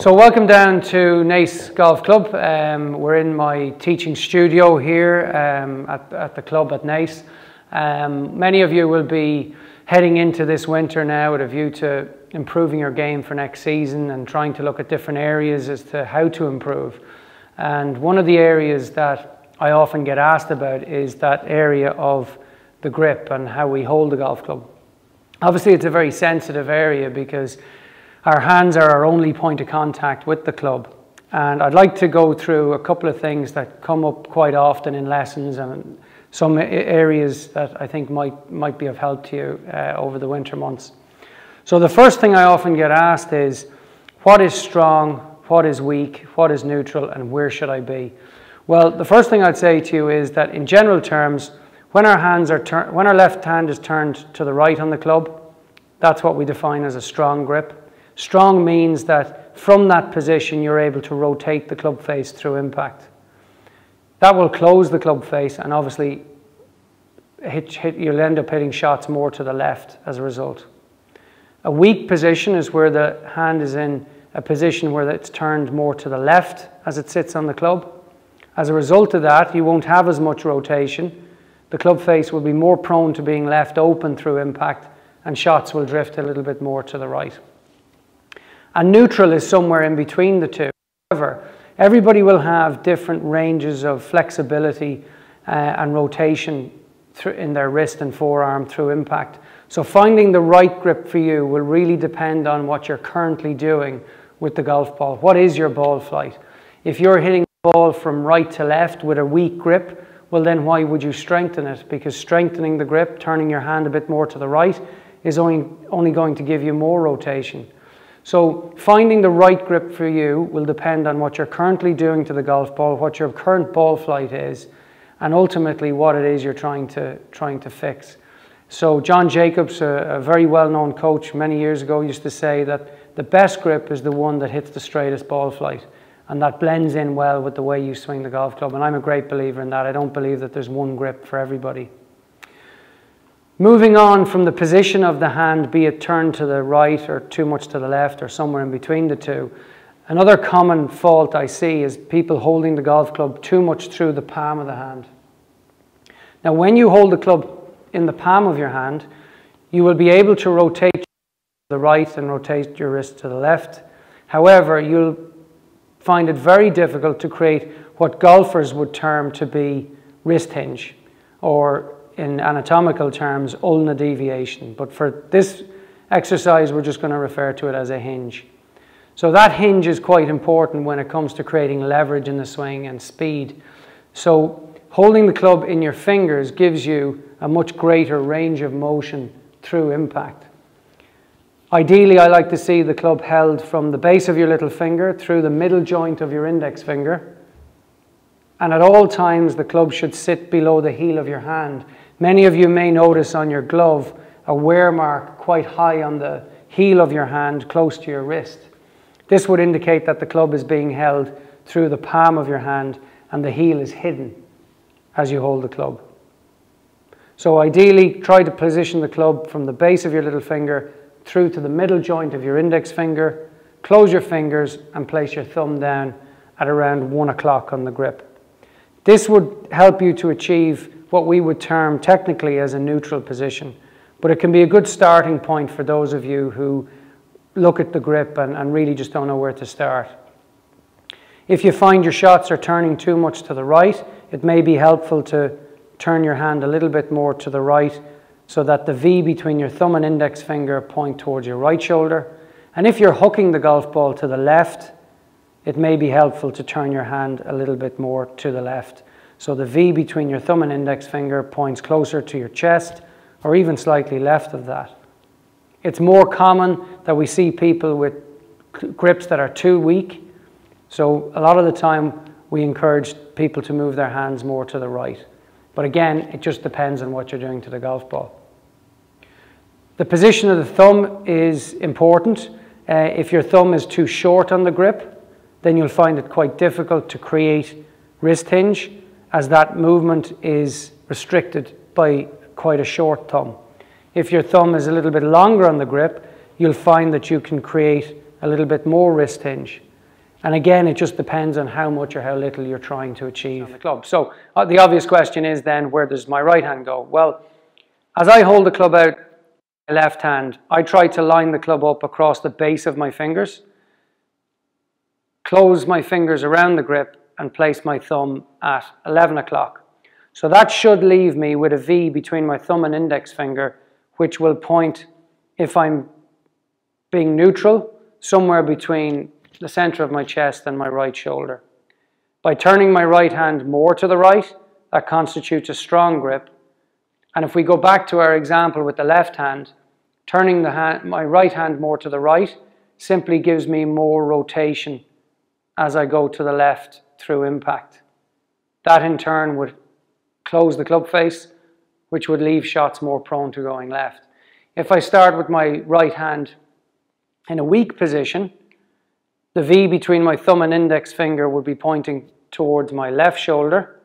So welcome down to Naas Golf Club. We're in my teaching studio here at the club at Naas. Many of you will be heading into this winter now with a view to improving your game for next season and trying to look at different areas as to how to improve. And one of the areas that I often get asked about is that area of the grip and how we hold the golf club. Obviously it's a very sensitive area because our hands are our only point of contact with the club, and I'd like to go through a couple of things that come up quite often in lessons and some areas that I think might be of help to you over the winter months. So the first thing I often get asked is, what is strong, what is weak, what is neutral, and where should I be? Well, the first thing I'd say to you is that in general terms, when our left hand is turned to the right on the club, that's what we define as a strong grip. Strong means that from that position you're able to rotate the club face through impact. That will close the club face, and obviously you'll end up hitting shots more to the left as a result. A weak position is where the hand is in a position where it's turned more to the left as it sits on the club. As a result of that, you won't have as much rotation. The club face will be more prone to being left open through impact, and shots will drift a little bit more to the right. And neutral is somewhere in between the two. However, everybody will have different ranges of flexibility and rotation in their wrist and forearm through impact. So finding the right grip for you will really depend on what you're currently doing with the golf ball. What is your ball flight? If you're hitting the ball from right to left with a weak grip, well then why would you strengthen it? Because strengthening the grip, turning your hand a bit more to the right, is only going to give you more rotation. So finding the right grip for you will depend on what you're currently doing to the golf ball, what your current ball flight is, and ultimately what it is you're trying to fix. So John Jacobs, a very well-known coach many years ago, used to say that the best grip is the one that hits the straightest ball flight, and that blends in well with the way you swing the golf club. And I'm a great believer in that. I don't believe that there's one grip for everybody. Moving on from the position of the hand, be it turned to the right or too much to the left or somewhere in between the two, another common fault I see is people holding the golf club too much through the palm of the hand. Now, when you hold the club in the palm of your hand, you will be able to rotate to the right and rotate your wrist to the left. However, you'll find it very difficult to create what golfers would term to be wrist hinge, or in anatomical terms, ulnar deviation. But for this exercise, we're just going to refer to it as a hinge. So that hinge is quite important when it comes to creating leverage in the swing and speed. So holding the club in your fingers gives you a much greater range of motion through impact. Ideally, I like to see the club held from the base of your little finger through the middle joint of your index finger. And at all times, the club should sit below the heel of your hand. Many of you may notice on your glove a wear mark quite high on the heel of your hand, close to your wrist. This would indicate that the club is being held through the palm of your hand and the heel is hidden as you hold the club. So ideally, try to position the club from the base of your little finger through to the middle joint of your index finger. Close your fingers and place your thumb down at around 1 o'clock on the grip. This would help you to achieve what we would term technically as a neutral position, but it can be a good starting point for those of you who look at the grip and really just don't know where to start. If you find your shots are turning too much to the right, it may be helpful to turn your hand a little bit more to the right so that the V between your thumb and index finger point towards your right shoulder. And if you're hooking the golf ball to the left, it may be helpful to turn your hand a little bit more to the left. So the V between your thumb and index finger points closer to your chest, or even slightly left of that. It's more common that we see people with grips that are too weak. So a lot of the time we encourage people to move their hands more to the right. But again, it just depends on what you're doing to the golf ball. The position of the thumb is important. If your thumb is too short on the grip, then you'll find it quite difficult to create wrist hinge, as that movement is restricted by quite a short thumb. If your thumb is a little bit longer on the grip, you'll find that you can create a little bit more wrist hinge. And again, it just depends on how much or how little you're trying to achieve on the club. So the obvious question is then, where does my right hand go? Well, as I hold the club out my left hand, I try to line the club up across the base of my fingers, close my fingers around the grip, and place my thumb at 11 o'clock. So that should leave me with a V between my thumb and index finger, which will point, if I'm being neutral, somewhere between the center of my chest and my right shoulder. By turning my right hand more to the right, that constitutes a strong grip. And if we go back to our example with the left hand, turning my right hand more to the right simply gives me more rotation as I go to the left through impact. That in turn would close the club face, which would leave shots more prone to going left. If I start with my right hand in a weak position, the V between my thumb and index finger would be pointing towards my left shoulder,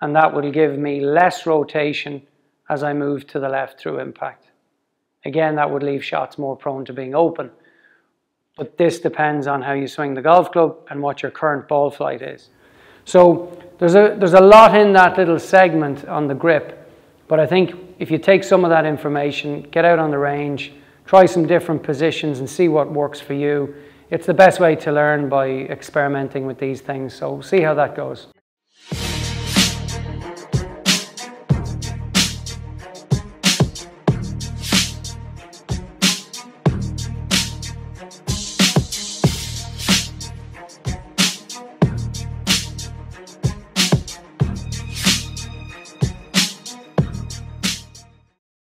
and that will give me less rotation as I move to the left through impact. Again, that would leave shots more prone to being open. But this depends on how you swing the golf club and what your current ball flight is. So there's a lot in that little segment on the grip, but I think if you take some of that information, get out on the range, try some different positions and see what works for you. It's the best way to learn by experimenting with these things, so see how that goes.